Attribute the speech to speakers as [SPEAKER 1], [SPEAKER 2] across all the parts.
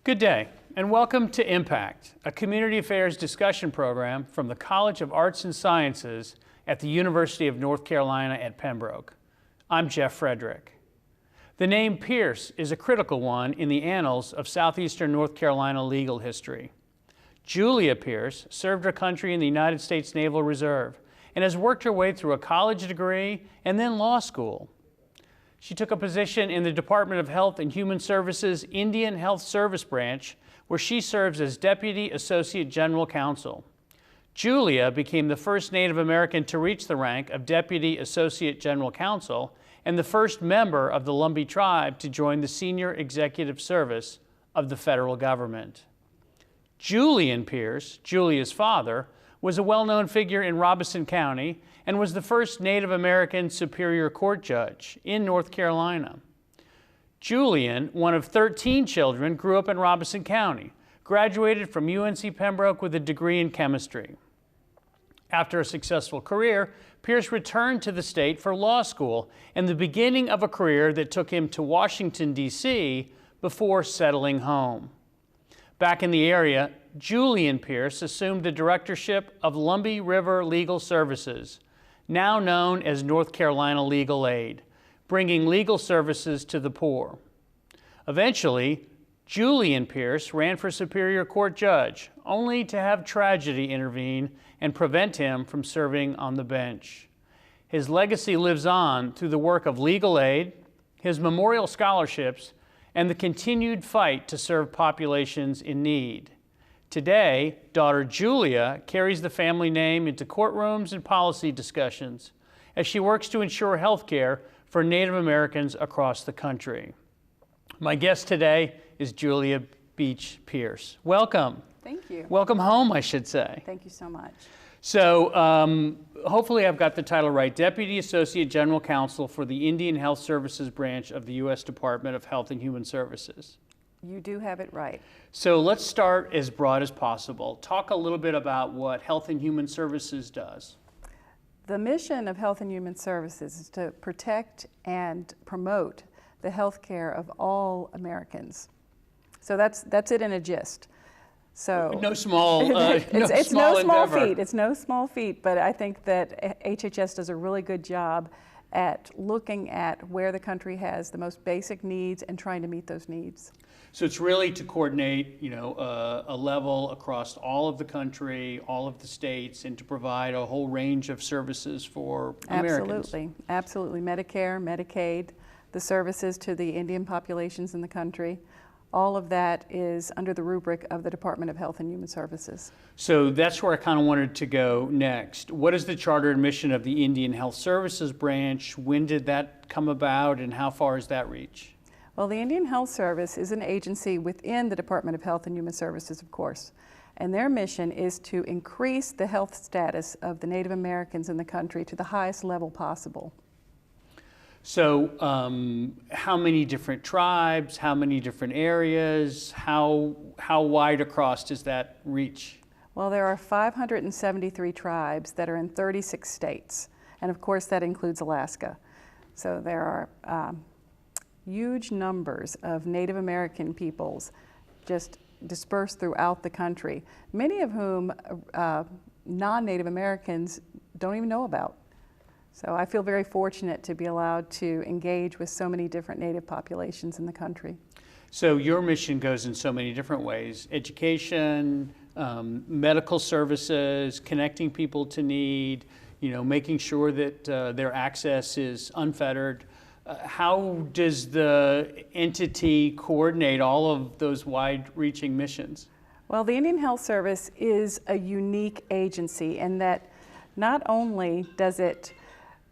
[SPEAKER 1] Good day, and welcome to Impact, a community affairs discussion program from the College of Arts and Sciences at the University of North Carolina at Pembroke. I'm Jeff Frederick. The name Pierce is a critical one in the annals of southeastern North Carolina legal history. Julia Pierce served her country in the United States Naval Reserve and has worked her way through a college degree and then law school. She took a position in the Department of Health and Human Services Indian Health Service Branch, where she serves as Deputy Associate General Counsel. Julia became the first Native American to reach the rank of Deputy Associate General Counsel and the first member of the Lumbee tribe to join the senior executive service of the federal government. Julian Pierce, Julia's father, was a well-known figure in Robeson County and was the first Native American Superior Court judge in North Carolina. Julian, one of 13 children, grew up in Robeson County, graduated from UNC Pembroke with a degree in chemistry. After a successful career, Pierce returned to the state for law school and the beginning of a career that took him to Washington, D.C. before settling home. Back in the area, Julian Pierce assumed the directorship of Lumbee River Legal Services, now known as North Carolina Legal Aid, bringing legal services to the poor. Eventually, Julian Pierce ran for Superior Court judge, only to have tragedy intervene and prevent him from serving on the bench. His legacy lives on through the work of legal aid, his memorial scholarships, and the continued fight to serve populations in need. Today, daughter Julia carries the family name into courtrooms and policy discussions as she works to ensure health care for Native Americans across the country. My guest today is Julia Beach Pierce. Welcome.
[SPEAKER 2] Thank you.
[SPEAKER 1] Welcome home, I should say.
[SPEAKER 2] Thank you so much.
[SPEAKER 1] So hopefully I've got the title right. Deputy Associate General Counsel for the Indian Health Services Branch of the U.S. Department of Health and Human Services.
[SPEAKER 2] You do have it right.
[SPEAKER 1] So let's start as broad as possible. Talk a little bit about what Health and Human Services does.
[SPEAKER 2] The mission of Health and Human Services is to protect and promote the health care of all Americans. So that's it in a gist. So
[SPEAKER 1] no small,
[SPEAKER 2] it's
[SPEAKER 1] no
[SPEAKER 2] no small
[SPEAKER 1] endeavor.
[SPEAKER 2] feat. It's no small feat, but I think that HHS does a really good job at looking at where the country has the most basic needs and trying to meet those needs.
[SPEAKER 1] So it's really to coordinate, a level across all of the country, all of the states, and to provide a whole range of services for Americans.
[SPEAKER 2] Absolutely, absolutely. Medicare, Medicaid, the services to the Indian populations in the country. All of that is under the rubric of the Department of Health and Human Services.
[SPEAKER 1] So that's where I kind of wanted to go next. What is the charter and mission of the Indian Health Services Branch? When did that come about, and how far does that reach?
[SPEAKER 2] Well, the Indian Health Service is an agency within the Department of Health and Human Services, of course, and their mission is to increase the health status of the Native Americans in the country to the highest level possible.
[SPEAKER 1] So how many different tribes, how many different areas, how wide across does that reach?
[SPEAKER 2] Well, there are 573 tribes that are in 36 states, and of course that includes Alaska. So there are huge numbers of Native American peoples just dispersed throughout the country, many of whom non-Native Americans don't even know about. So I feel very fortunate to be allowed to engage with so many different Native populations in the country.
[SPEAKER 1] So your mission goes in so many different ways: education, medical services, connecting people to need, making sure that their access is unfettered. How does the entity coordinate all of those wide-reaching missions?
[SPEAKER 2] Well, the Indian Health Service is a unique agency in that not only does it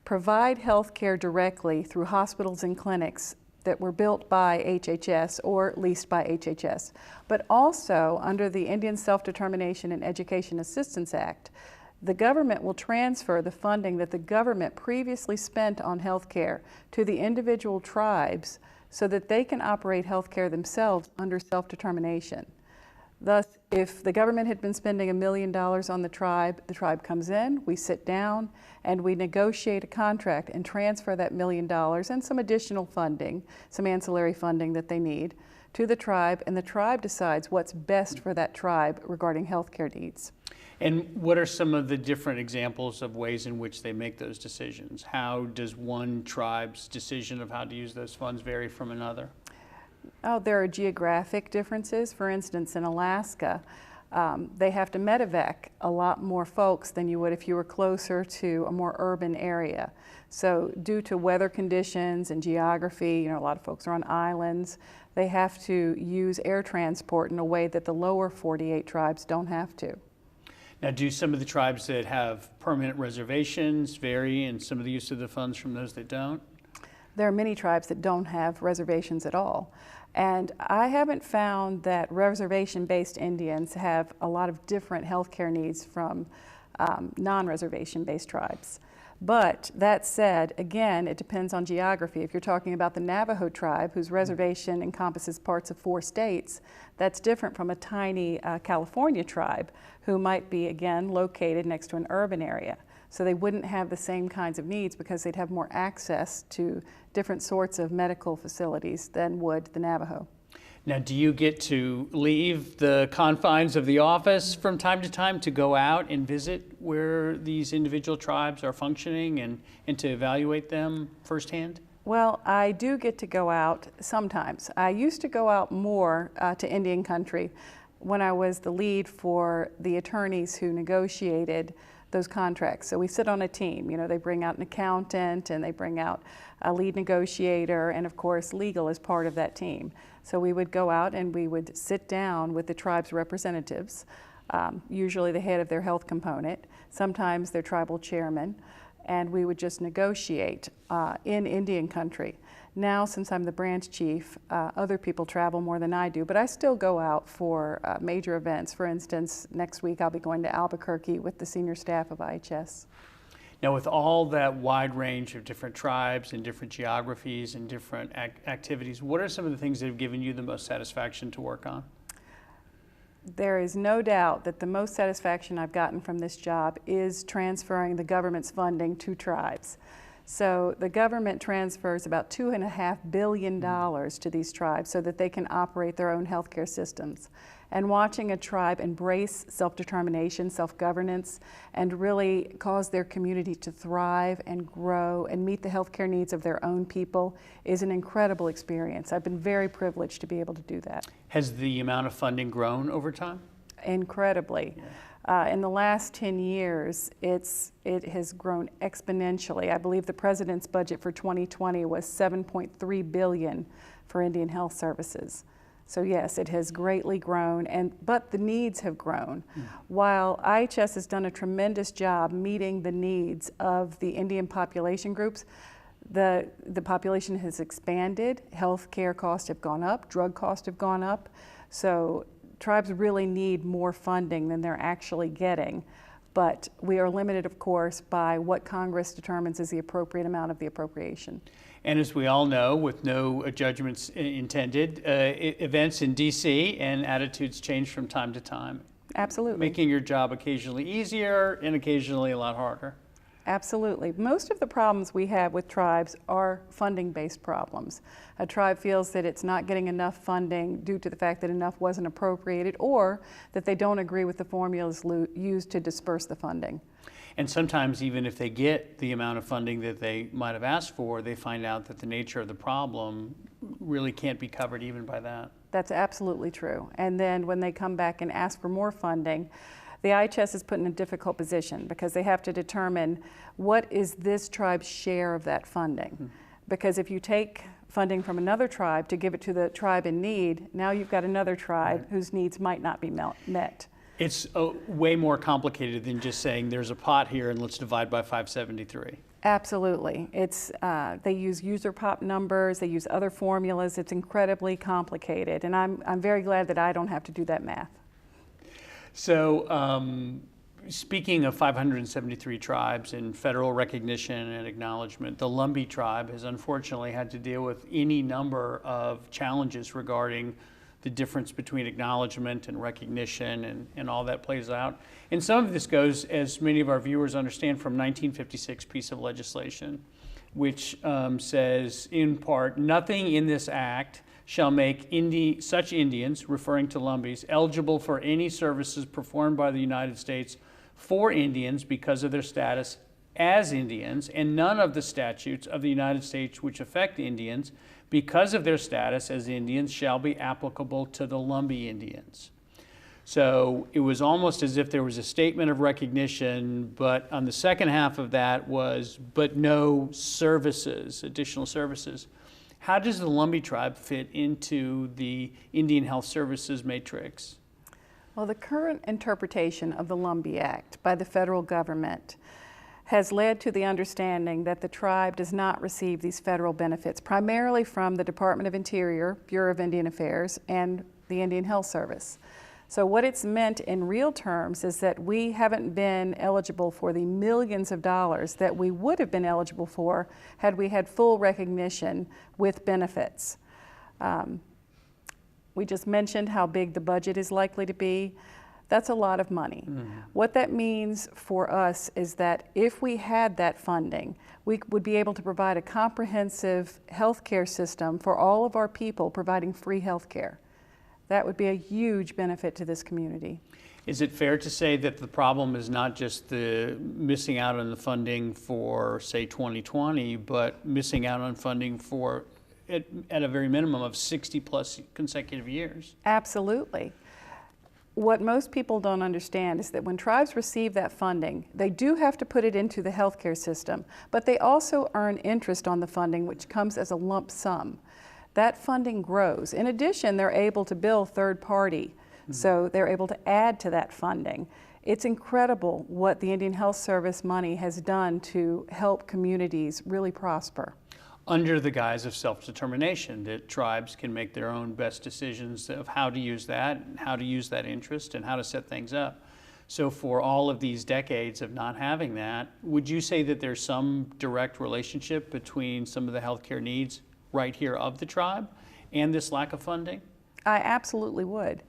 [SPEAKER 2] provide health care directly through hospitals and clinics that were built by HHS or leased by HHS, but also under the Indian Self-Determination and Education Assistance Act, the government will transfer the funding that the government previously spent on health care to the individual tribes so that they can operate health care themselves under self-determination. Thus, if the government had been spending $1 million on the tribe comes in, we sit down, and we negotiate a contract and transfer that $1 million and some additional funding, some ancillary funding that they need, to the tribe, and the tribe decides what's best for that tribe regarding healthcare needs.
[SPEAKER 1] And what are some of the different examples of ways in which they make those decisions? How does one tribe's decision of how to use those funds vary from another?
[SPEAKER 2] Oh, there are geographic differences. For instance, in Alaska, they have to medevac a lot more folks than you would if you were closer to a more urban area. So due to weather conditions and geography, a lot of folks are on islands, they have to use air transport in a way that the lower 48 tribes don't have to.
[SPEAKER 1] Now, do some of the tribes that have permanent reservations vary in some of the use of the funds from those that don't?
[SPEAKER 2] There are many tribes that don't have reservations at all. And I haven't found that reservation-based Indians have a lot of different healthcare needs from non-reservation-based tribes. But that said, again, it depends on geography. If you're talking about the Navajo tribe, whose reservation encompasses parts of 4 states, that's different from a tiny California tribe who might be, again, located next to an urban area. So they wouldn't have the same kinds of needs because they'd have more access to different sorts of medical facilities than would the Navajo.
[SPEAKER 1] Now, do you get to leave the confines of the office from time to time to go out and visit where these individual tribes are functioning and to evaluate them firsthand?
[SPEAKER 2] Well, I do get to go out sometimes. I used to go out more to Indian country when I was the lead for the attorneys who negotiated those contracts. So we sit on a team. They bring out an accountant and they bring out a lead negotiator, and of course legal is part of that team. So we would go out and we would sit down with the tribe's representatives, usually the head of their health component, sometimes their tribal chairman, and we would just negotiate in Indian country. Now, since I'm the branch chief, other people travel more than I do, but I still go out for major events. For instance, next week I'll be going to Albuquerque with the senior staff of IHS.
[SPEAKER 1] Now, with all that wide range of different tribes and different geographies and different activities, what are some of the things that have given you the most satisfaction to work on?
[SPEAKER 2] There is no doubt that the most satisfaction I've gotten from this job is transferring the government's funding to tribes. So the government transfers about $2.5 billion to these tribes so that they can operate their own healthcare systems. And watching a tribe embrace self-determination, self-governance, and really cause their community to thrive and grow and meet the healthcare needs of their own people is an incredible experience. I've been very privileged to be able to do that.
[SPEAKER 1] Has the amount of funding grown over time?
[SPEAKER 2] Incredibly. Yeah. In the last 10 years, it has grown exponentially. I believe the president's budget for 2020 was $7.3 billion for Indian Health Services. So yes, it has greatly grown, but the needs have grown. While IHS has done a tremendous job meeting the needs of the Indian population groups, the population has expanded, healthcare costs have gone up, drug costs have gone up, so tribes really need more funding than they're actually getting. But we are limited, of course, by what Congress determines is the appropriate amount of the appropriation.
[SPEAKER 1] And as we all know, with no judgments intended, events in D.C. and attitudes change from time to time.
[SPEAKER 2] Absolutely.
[SPEAKER 1] Making your job occasionally easier and occasionally a lot harder.
[SPEAKER 2] Absolutely. Most of the problems we have with tribes are funding-based problems. A tribe feels that it's not getting enough funding due to the fact that enough wasn't appropriated, or that they don't agree with the formulas used to disperse the funding.
[SPEAKER 1] And sometimes even if they get the amount of funding that they might have asked for, they find out that the nature of the problem really can't be covered even by that.
[SPEAKER 2] That's absolutely true. And then when they come back and ask for more funding, the IHS is put in a difficult position because they have to determine what is this tribe's share of that funding. Because if you take funding from another tribe to give it to the tribe in need, now you've got another tribe whose needs might not be met.
[SPEAKER 1] It's way more complicated than just saying there's a pot here and let's divide by 573.
[SPEAKER 2] Absolutely. They use user pop numbers, they use other formulas. It's incredibly complicated, and I'm very glad that I don't have to do that math.
[SPEAKER 1] So speaking of 573 tribes and federal recognition and acknowledgement, the Lumbee tribe has unfortunately had to deal with any number of challenges regarding the difference between acknowledgement and recognition and all that plays out. And some of this goes, as many of our viewers understand, from 1956 piece of legislation, which says, in part, nothing in this act shall make such Indians, referring to Lumbees, eligible for any services performed by the United States for Indians because of their status as Indians, and none of the statutes of the United States which affect Indians because of their status as Indians shall be applicable to the Lumbee Indians. So it was almost as if there was a statement of recognition, but on the second half of that was, but no services, additional services. How does the Lumbee tribe fit into the Indian Health Services matrix?
[SPEAKER 2] Well, the current interpretation of the Lumbee Act by the federal government has led to the understanding that the tribe does not receive these federal benefits, primarily from the Department of Interior, Bureau of Indian Affairs, and the Indian Health Service. So what it's meant in real terms is that we haven't been eligible for the millions of dollars that we would have been eligible for had we had full recognition with benefits. We just mentioned how big the budget is likely to be. That's a lot of money. Mm-hmm. What that means for us is that if we had that funding, we would be able to provide a comprehensive healthcare system for all of our people, providing free healthcare. That would be a huge benefit to this community.
[SPEAKER 1] Is it fair to say that the problem is not just the missing out on the funding for, say, 2020, but missing out on funding for, at a very minimum, of 60 plus consecutive years?
[SPEAKER 2] Absolutely. What most people don't understand is that when tribes receive that funding, they do have to put it into the healthcare system, but they also earn interest on the funding, which comes as a lump sum. That funding grows. In addition, they're able to bill third party, so they're able to add to that funding. It's incredible what the Indian Health Service money has done to help communities really prosper.
[SPEAKER 1] Under the guise of self-determination, that tribes can make their own best decisions of how to use that, and how to use that interest, and how to set things up. So for all of these decades of not having that, would you say that there's some direct relationship between some of the healthcare needs right here of the tribe and this lack of funding?
[SPEAKER 2] I absolutely would.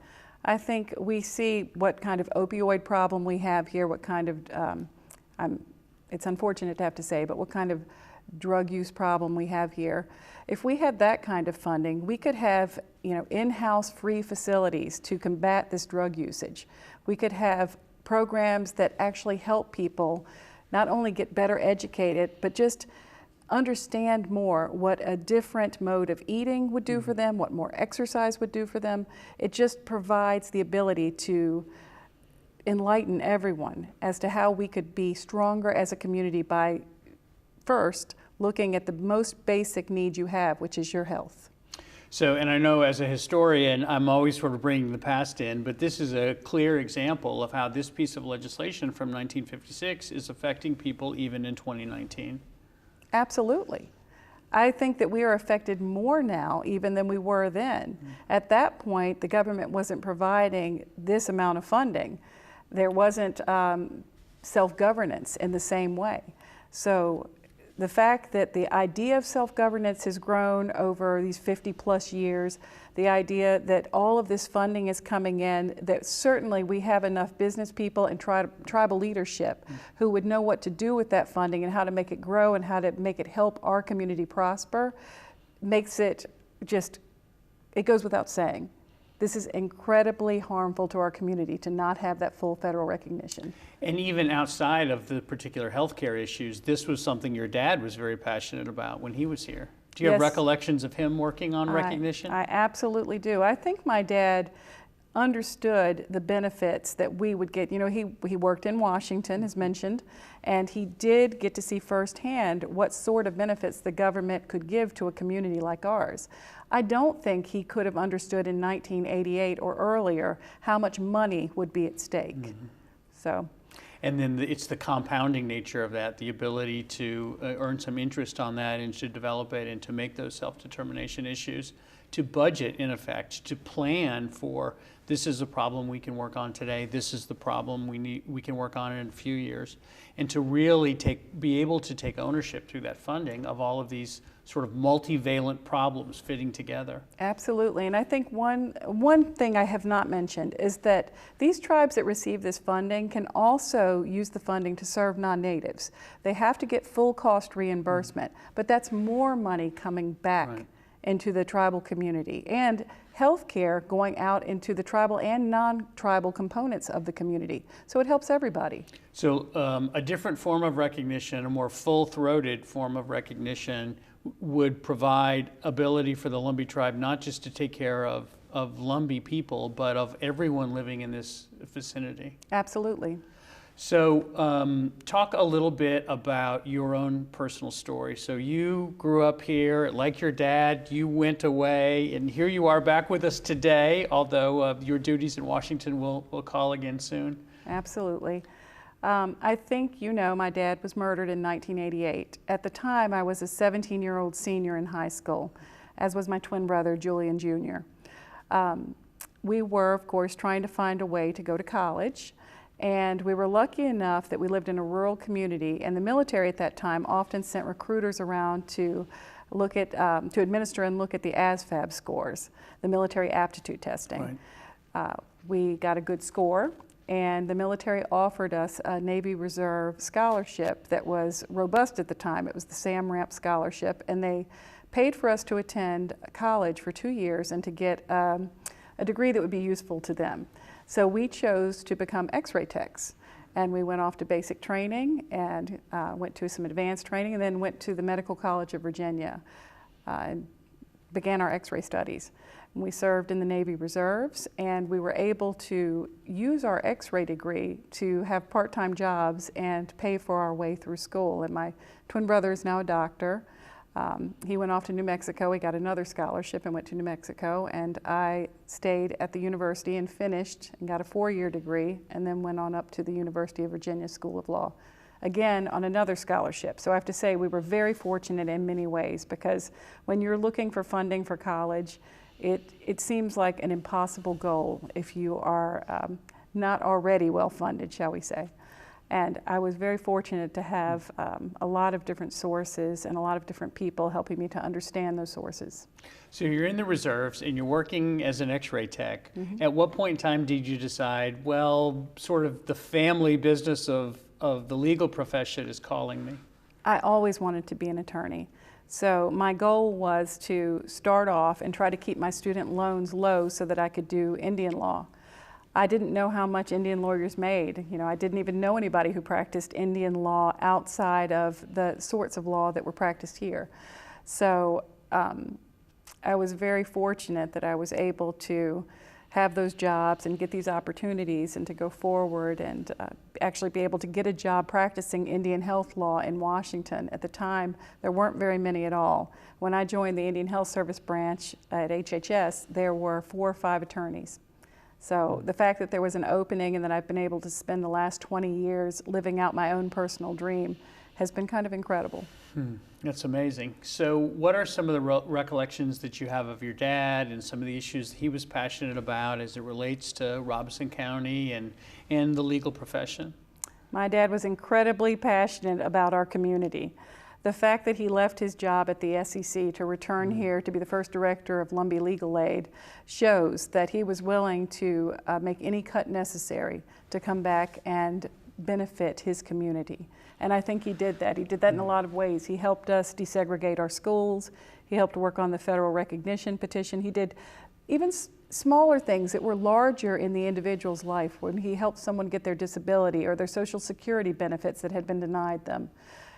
[SPEAKER 2] I think we see what kind of opioid problem we have here, what kind of, it's unfortunate to have to say, but what kind of drug use problem we have here. If we had that kind of funding, we could have, in-house free facilities to combat this drug usage. We could have programs that actually help people not only get better educated, but just understand more what a different mode of eating would do for them, what more exercise would do for them. It just provides the ability to enlighten everyone as to how we could be stronger as a community by first looking at the most basic need you have, which is your health.
[SPEAKER 1] So, and I know as a historian, I'm always sort of bringing the past in, but this is a clear example of how this piece of legislation from 1956 is affecting people even in 2019.
[SPEAKER 2] Absolutely. I think that we are affected more now even than we were then. At that point, the government wasn't providing this amount of funding. There wasn't self-governance in the same way. So the fact that the idea of self-governance has grown over these 50 plus years, the idea that all of this funding is coming in, that certainly we have enough business people and tribal leadership who would know what to do with that funding and how to make it grow and how to make it help our community prosper, makes it just, it goes without saying. This is incredibly harmful to our community to not have that full federal recognition.
[SPEAKER 1] And even outside of the particular healthcare issues, this was something your dad was very passionate about when he was here. Do you have recollections of him working on recognition?
[SPEAKER 2] I absolutely do. I think my dad understood the benefits that we would get. He worked in Washington, as mentioned, and he did get to see firsthand what sort of benefits the government could give to a community like ours. I don't think he could have understood in 1988 or earlier how much money would be at stake. So.
[SPEAKER 1] And then it's the compounding nature of that, the ability to earn some interest on that and to develop it and to make those self-determination issues, to budget in effect, to plan for this is a problem we can work on today, this is the problem we can work on in a few years, and to really be able to take ownership through that funding of all of these sort of multivalent problems fitting together.
[SPEAKER 2] Absolutely, and I think one thing I have not mentioned is that these tribes that receive this funding can also use the funding to serve non-natives. They have to get full cost reimbursement, but that's more money coming back into the tribal community, and health care going out into the tribal and non-tribal components of the community. So it helps everybody.
[SPEAKER 1] So a different form of recognition, a more full-throated form of recognition, would provide ability for the Lumbee tribe not just to take care of Lumbee people, but of everyone living in this vicinity.
[SPEAKER 2] Absolutely.
[SPEAKER 1] So talk a little bit about your own personal story. So you grew up here, like your dad, you went away, and here you are back with us today, although your duties in Washington will call again soon.
[SPEAKER 2] Absolutely. I think you know my dad was murdered in 1988. At the time, I was a 17-year-old senior in high school, as was my twin brother, Julian Jr. We were, of course, trying to find a way to go to college, and we were lucky enough that we lived in a rural community, and the military at that time often sent recruiters around to look at, to administer and look at the ASVAB scores, the military aptitude testing. Right. We got a good score, and the military offered us a Navy Reserve scholarship that was robust at the time. It was the Sam Ramp Scholarship, and they paid for us to attend college for 2 years and to get a degree that would be useful to them. So we chose to become X-ray techs, and we went off to basic training and went to some advanced training, and then went to the Medical College of Virginia and began our X-ray studies. We served in the Navy Reserves, and we were able to use our X-ray degree to have part-time jobs and pay for our way through school. And my twin brother is now a doctor. He went off to New Mexico. He got another scholarship and went to New Mexico, and I stayed at the university and finished and got a 4-year degree, and then went on up to the University of Virginia School of Law, again on another scholarship. So I have to say we were very fortunate in many ways, because when you're looking for funding for college, it seems like an impossible goal if you are not already well funded, shall we say. And I was very fortunate to have a lot of different sources and a lot of different people helping me to understand those sources.
[SPEAKER 1] So you're in the reserves and you're working as an X-ray tech. Mm-hmm. At what point in time did you decide, well, sort of the family business of the legal profession is calling me?
[SPEAKER 2] I always wanted to be an attorney. So my goal was to start off and try to keep my student loans low so that I could do Indian law. I didn't know how much Indian lawyers made. You know, I didn't even know anybody who practiced Indian law outside of the sorts of law that were practiced here. So I was very fortunate that I was able to have those jobs and get these opportunities and to go forward and actually be able to get a job practicing Indian health law in Washington. At the time, there weren't very many at all. When I joined the Indian Health Service branch at HHS, there were 4 or 5 attorneys. So the fact that there was an opening and that I've been able to spend the last 20 years living out my own personal dream has been kind of incredible.
[SPEAKER 1] That's amazing. So what are some of the recollections that you have of your dad and some of the issues he was passionate about as it relates to Robeson County and the legal profession?
[SPEAKER 2] My dad was incredibly passionate about our community. The fact that he left his job at the SEC to return here to be the first director of Lumbee Legal Aid shows that he was willing to make any cut necessary to come back and benefit his community. And I think he did that. He did that in a lot of ways. He helped us desegregate our schools. He helped work on the federal recognition petition. He did even smaller things that were larger in the individual's life, when he helped someone get their disability or their Social Security benefits that had been denied them.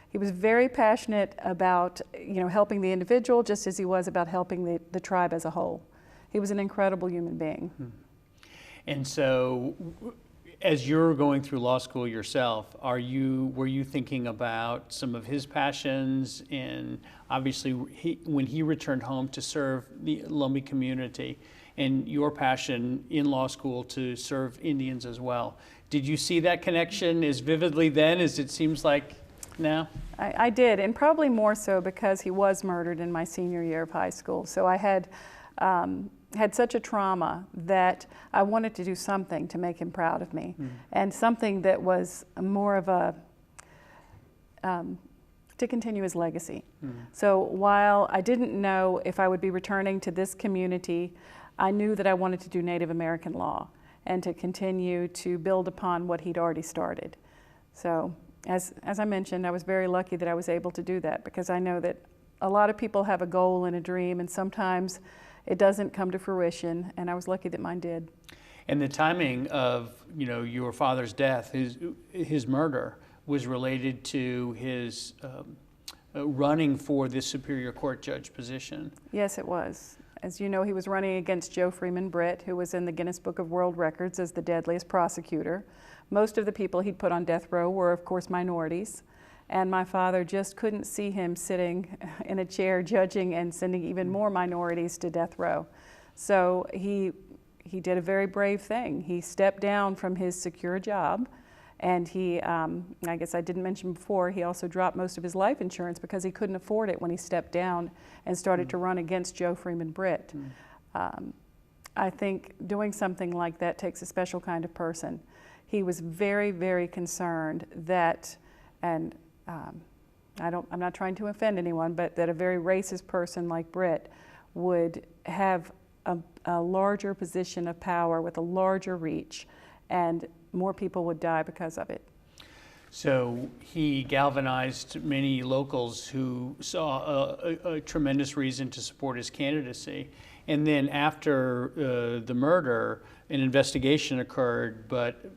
[SPEAKER 2] He was very passionate about, helping the individual, just as he was about helping the tribe as a whole. He was an incredible human being.
[SPEAKER 1] And so, as you're going through law school yourself, were you thinking about some of his passions? And obviously, when he returned home to serve the Lumbee community, and your passion in law school to serve Indians as well, did you see that connection as vividly then as it seems like now?
[SPEAKER 2] I did, and probably more so because he was murdered in my senior year of high school. So I had such a trauma that I wanted to do something to make him proud of me, and something that was more of a, to continue his legacy. So while I didn't know if I would be returning to this community, I knew that I wanted to do Native American law and to continue to build upon what he'd already started. So as I mentioned, I was very lucky that I was able to do that, because I know that a lot of people have a goal and a dream, and sometimes it doesn't come to fruition, and I was lucky that mine did.
[SPEAKER 1] And the timing of, your father's death, his murder, was related to his running for this Superior Court judge position.
[SPEAKER 2] Yes, it was. As you know, he was running against Joe Freeman Britt, who was in the Guinness Book of World Records as the deadliest prosecutor. Most of the people he'd put on death row were, of course, minorities. And my father just couldn't see him sitting in a chair judging and sending even more minorities to death row. So he did a very brave thing. He stepped down from his secure job, and he, I guess I didn't mention before, he also dropped most of his life insurance because he couldn't afford it when he stepped down and started to run against Joe Freeman Britt. I think doing something like that takes a special kind of person. He was very, very concerned that, and I'm not trying to offend anyone, but that a very racist person like Britt would have a larger position of power with a larger reach, and more people would die because of it.
[SPEAKER 1] So he galvanized many locals who saw a tremendous reason to support his candidacy. And then after the murder, an investigation occurred, but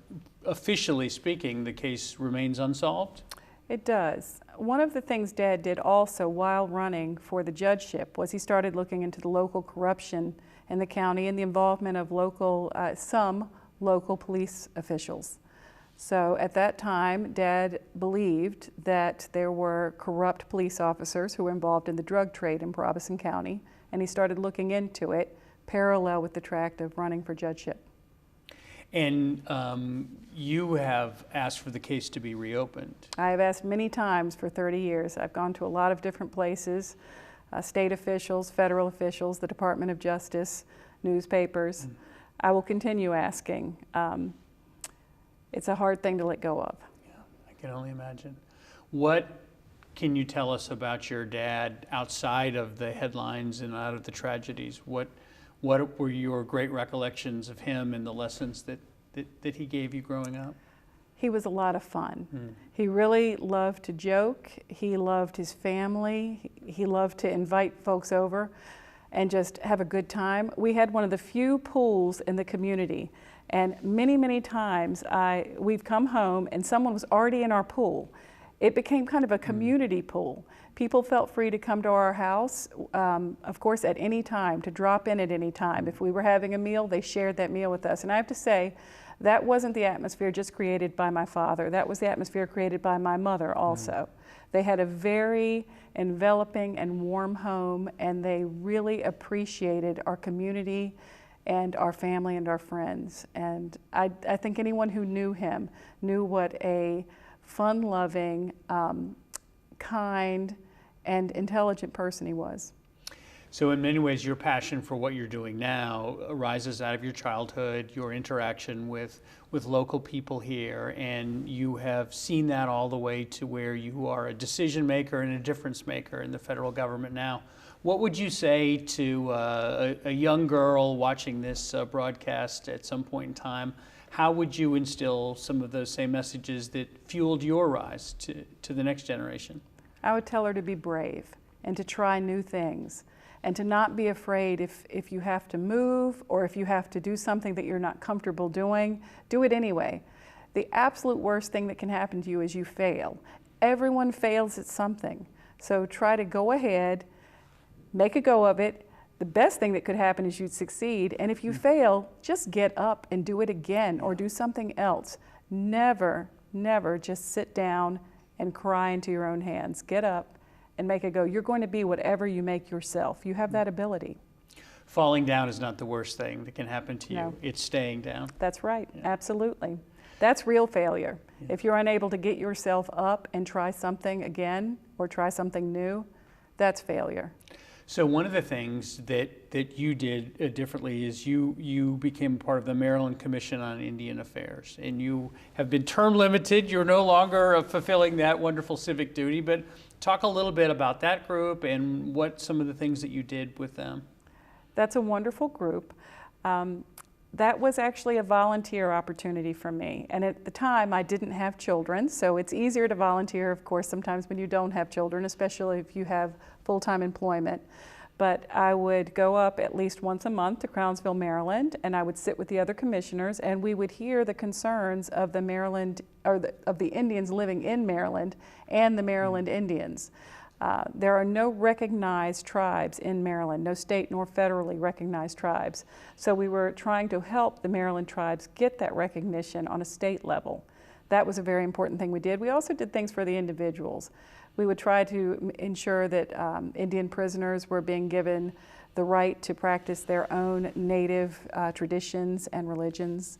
[SPEAKER 1] officially speaking, the case remains unsolved? It
[SPEAKER 2] does. One of the things Dad did also while running for the judgeship was he started looking into the local corruption in the county and the involvement of some local police officials. So at that time, Dad believed that there were corrupt police officers who were involved in the drug trade in Robeson County, and he started looking into it parallel with the track of running for judgeship.
[SPEAKER 1] And you have asked for the case to be reopened.
[SPEAKER 2] I have asked many times for 30 years. I've gone to a lot of different places, state officials, federal officials, the Department of Justice, newspapers. I will continue asking. It's a hard thing to let go of.
[SPEAKER 1] Yeah, I can only imagine. What can you tell us about your dad outside of the headlines and out of the tragedies? What were your great recollections of him and the lessons that he gave you growing up?
[SPEAKER 2] He was a lot of fun. He really loved to joke. He loved his family. He loved to invite folks over and just have a good time. We had one of the few pools in the community, and many, many times we've come home and someone was already in our pool. It became kind of a community pool. People felt free to come to our house, of course, at any time, to drop in at any time. If we were having a meal, they shared that meal with us. And I have to say, that wasn't the atmosphere just created by my father. That was the atmosphere created by my mother also. They had a very enveloping and warm home, and they really appreciated our community and our family and our friends. And I think anyone who knew him knew what a fun-loving, kind, and intelligent person he was.
[SPEAKER 1] So in many ways, your passion for what you're doing now arises out of your childhood, your interaction with local people here, and you have seen that all the way to where you are a decision maker and a difference maker in the federal government now. What would you say to a young girl watching this broadcast at some point in time? How would you instill some of those same messages that fueled your rise to the next generation?
[SPEAKER 2] I would tell her to be brave and to try new things, and to not be afraid if you have to move or if you have to do something that you're not comfortable doing, do it anyway. The absolute worst thing that can happen to you is you fail. Everyone fails at something. So try to go ahead, make a go of it. The best thing that could happen is you'd succeed, and if you fail, just get up and do it again or do something else. Never, never just sit down and cry into your own hands. Get up and make it go. You're going to be whatever you make yourself. You have that ability.
[SPEAKER 1] Falling down is not the worst thing that can happen to you.
[SPEAKER 2] No.
[SPEAKER 1] It's staying down.
[SPEAKER 2] That's right, absolutely. That's real failure. If you're unable to get yourself up and try something again or try something new, that's failure.
[SPEAKER 1] So one of the things that you did differently is you became part of the Maryland Commission on Indian Affairs, and you have been term limited. You're no longer fulfilling that wonderful civic duty, but Talk a little bit about that group and what some of the things that you did with them.
[SPEAKER 2] That's a wonderful group. That was actually a volunteer opportunity for me. And at the time, I didn't have children, so it's easier to volunteer, of course, sometimes when you don't have children, especially if you have full-time employment. But I would go up at least once a month to Crownsville, Maryland, and I would sit with the other commissioners, and we would hear the concerns of the Maryland, or of the Indians living in Maryland and the Maryland Indians. There are no recognized tribes in Maryland, no state nor federally recognized tribes. So we were trying to help the Maryland tribes get that recognition on a state level. That was a very important thing we did. We also did things for the individuals. We would try to ensure that Indian prisoners were being given the right to practice their own native traditions and religions.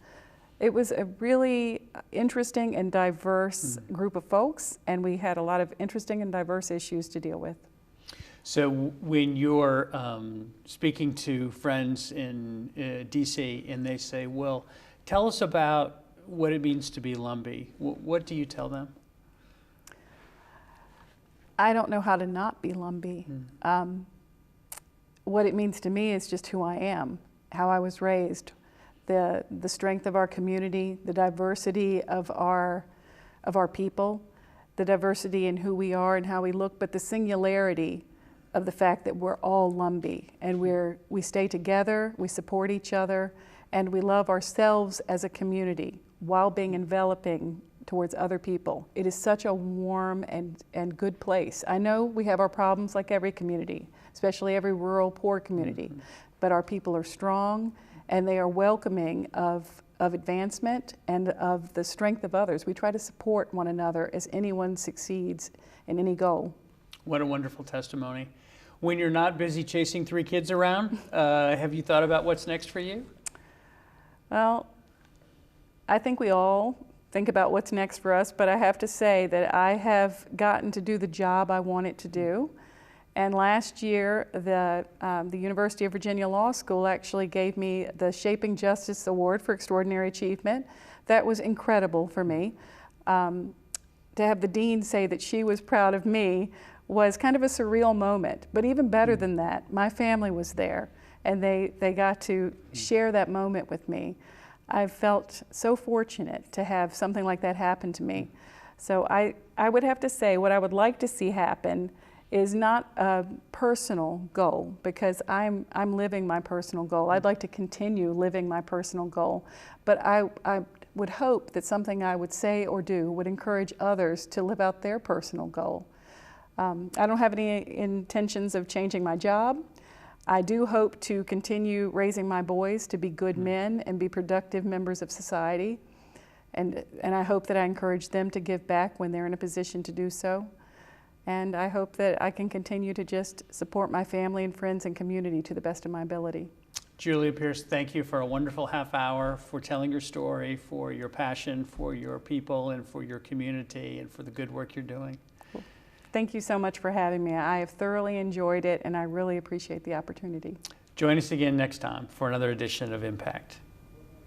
[SPEAKER 2] It was a really interesting and diverse group of folks, and we had a lot of interesting and diverse issues to deal with.
[SPEAKER 1] So when you're speaking to friends in DC and they say, well, tell us about what it means to be Lumbee, what do you tell them?
[SPEAKER 2] I don't know how to not be Lumbee. What it means to me is just who I am, how I was raised, the strength of our community, the diversity of our people, the diversity in who we are and how we look, but the singularity of the fact that we're all Lumbee, and we stay together, we support each other, and we love ourselves as a community while being enveloping towards other people. It is such a warm and good place. I know we have our problems like every community, especially every rural, poor community, but our people are strong and they are welcoming of advancement and of the strength of others. We try to support one another as anyone succeeds in any goal.
[SPEAKER 1] What a wonderful testimony. When you're not busy chasing 3 kids around, have you thought about what's next for you?
[SPEAKER 2] Well, I think we all think about what's next for us, but I have to say that I have gotten to do the job I wanted to do. And last year, the University of Virginia Law School actually gave me the Shaping Justice Award for Extraordinary Achievement. That was incredible for me. To have the dean say that she was proud of me was kind of a surreal moment. But even better than that, my family was there, and they got to share that moment with me. I felt so fortunate to have something like that happen to me. So I would have to say what I would like to see happen is not a personal goal, because I'm living my personal goal. I'd like to continue living my personal goal, but I would hope that something I would say or do would encourage others to live out their personal goal. I don't have any intentions of changing my job. I do hope to continue raising my boys to be good men and be productive members of society. And I hope that I encourage them to give back when they're in a position to do so. And I hope that I can continue to just support my family and friends and community to the best of my ability.
[SPEAKER 1] Julia Pierce, thank you for a wonderful half hour, for telling your story, for your passion, for your people, and for your community, and for the good work you're doing.
[SPEAKER 2] Thank you so much for having me. I have thoroughly enjoyed it, and I really appreciate the opportunity.
[SPEAKER 1] Join us again next time for another edition of Impact.